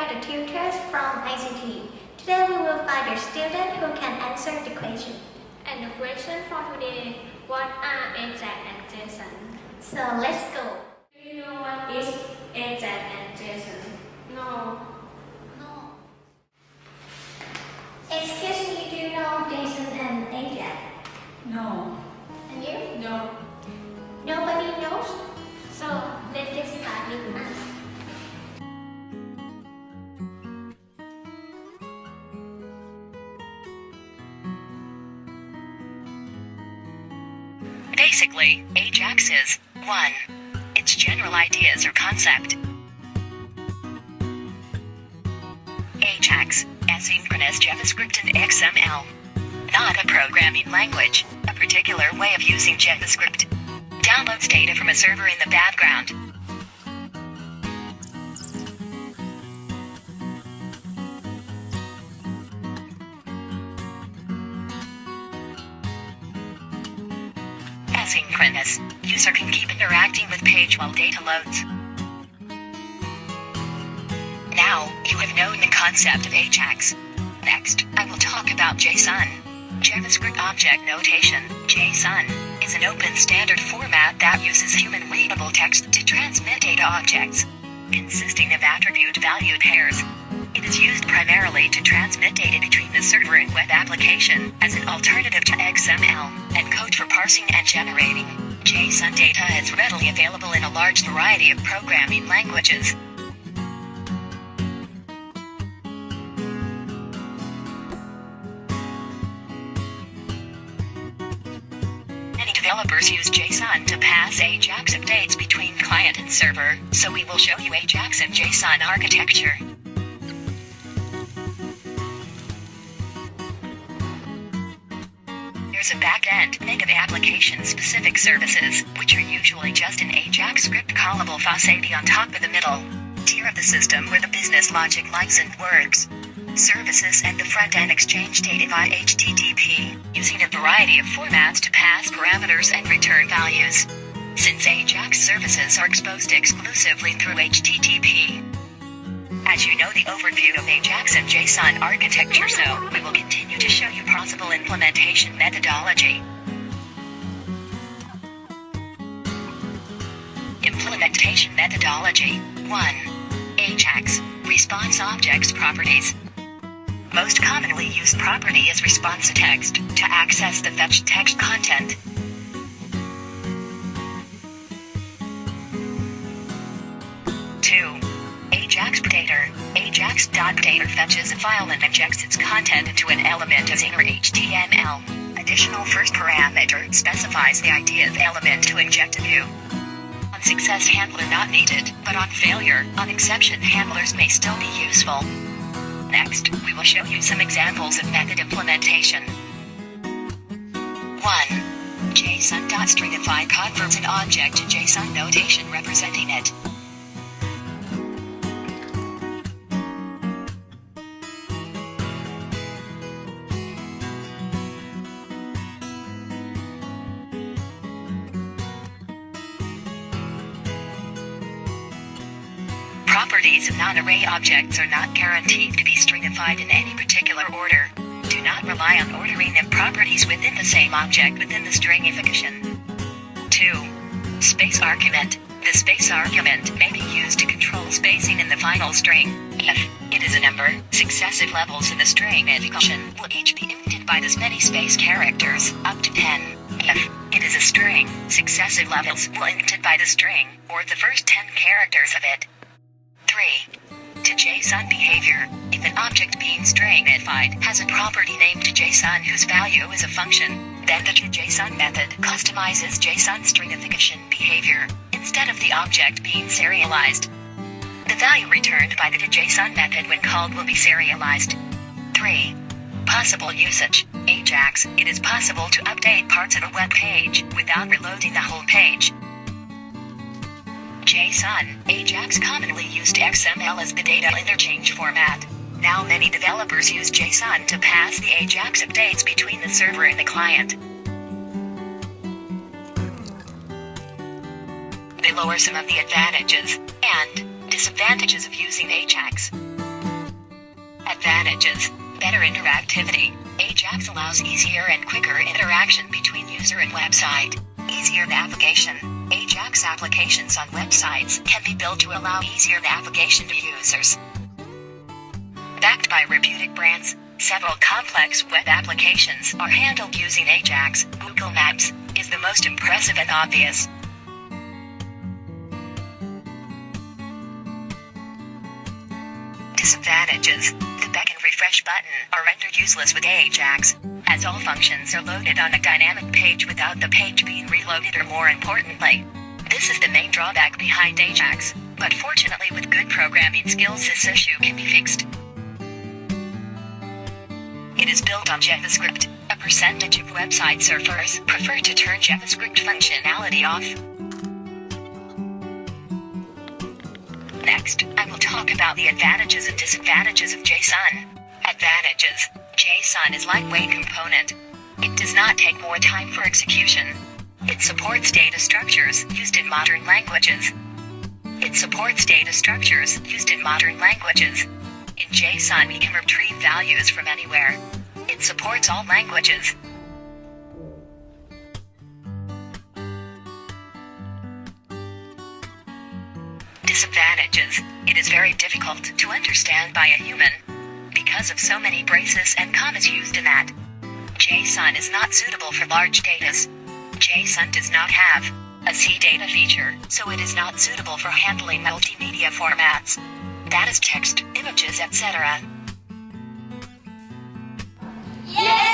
are the tutors from ICT. Today we will find a student who can answer the question. And the question for today, what are AJAX and JSON? So let's go. Do you know what is AJAX and JSON? No. Excuse me, do you know JSON and AJAX? No. And you? No. Nobody knows? So let's just start with us. Basically, AJAX is 1. Its general ideas or concept. AJAX, asynchronous JavaScript and XML. Not a programming language, a particular way of using JavaScript. Downloads data from a server in the background. Asynchronous, user can keep interacting with page while data loads. Now, you have known the concept of AJAX. Next, I will talk about JSON. JavaScript Object Notation, JSON, is an open standard format that uses human-readable text to transmit data objects, consisting of attribute-value pairs. It is used primarily to transmit data between the server and web application as an alternative to XML and code for parsing and generating. JSON data is readily available in a large variety of programming languages. Many developers use JSON to pass AJAX updates between client and server, so we will show you AJAX and JSON architecture. There's a back-end thing of application-specific services, which are usually just an AJAX script callable facade on top of the middle tier of the system where the business logic lives and works. Services and the front-end exchange data via HTTP, using a variety of formats to pass parameters and return values. Since AJAX services are exposed exclusively through HTTP. As you know the overview of AJAX and JSON architecture, so we will continue to show you possible implementation methodology. Implementation methodology. 1. AJAX, response objects properties. Most commonly used property is response text to access the fetched text content. AJAX.Data. AJAX.Data fetches a file and injects its content into an element as inner HTML. Additional first parameter specifies the ID of element to inject a view. On success handler not needed, but on failure, on exception handlers may still be useful. Next, we will show you some examples of method implementation. 1. JSON.stringify converts an object to JSON notation representing it. Properties of non-array objects are not guaranteed to be stringified in any particular order. Do not rely on ordering of properties within the same object within the stringification. 2. Space argument. The space argument may be used to control spacing in the final string. If it is a number, successive levels in the stringification will each be indented by this many space characters, up to 10. If it is a string, successive levels will indented by the string, or the first 10 characters of it. 3. To JSON behavior. If an object being stringified has a property named JSON whose value is a function, then the JSON method customizes JSON stringification behavior, instead of the object being serialized. The value returned by the JSON method when called will be serialized. 3. Possible usage. AJAX. It is possible to update parts of a web page without reloading the whole page. JSON, AJAX commonly used XML as the data interchange format. Now many developers use JSON to pass the AJAX updates between the server and the client. Below are some of the advantages and disadvantages of using AJAX. Advantages: better interactivity. AJAX allows easier and quicker interaction between user and website. Easier navigation. AJAX applications on websites can be built to allow easier navigation to users. Backed by reputed brands, several complex web applications are handled using AJAX. Google Maps is the most impressive and obvious. Disadvantages: the back and refresh button are rendered useless with AJAX, as all functions are loaded on a dynamic page without the page being reloaded, or more importantly. This is the main drawback behind AJAX, but fortunately with good programming skills this issue can be fixed. It is built on JavaScript. A percentage of website surfers prefer to turn JavaScript functionality off. Next, I will talk about the advantages and disadvantages of JSON. Advantages: JSON is lightweight component. It does not take more time for execution. It supports data structures used in modern languages. In JSON we can retrieve values from anywhere. It supports all languages. Disadvantages: it is very difficult to understand by a human, because of so many braces and commas used in that. JSON is not suitable for large datas. JSON does not have a CData feature, so it is not suitable for handling multimedia formats. That is text, images, etc. Yay!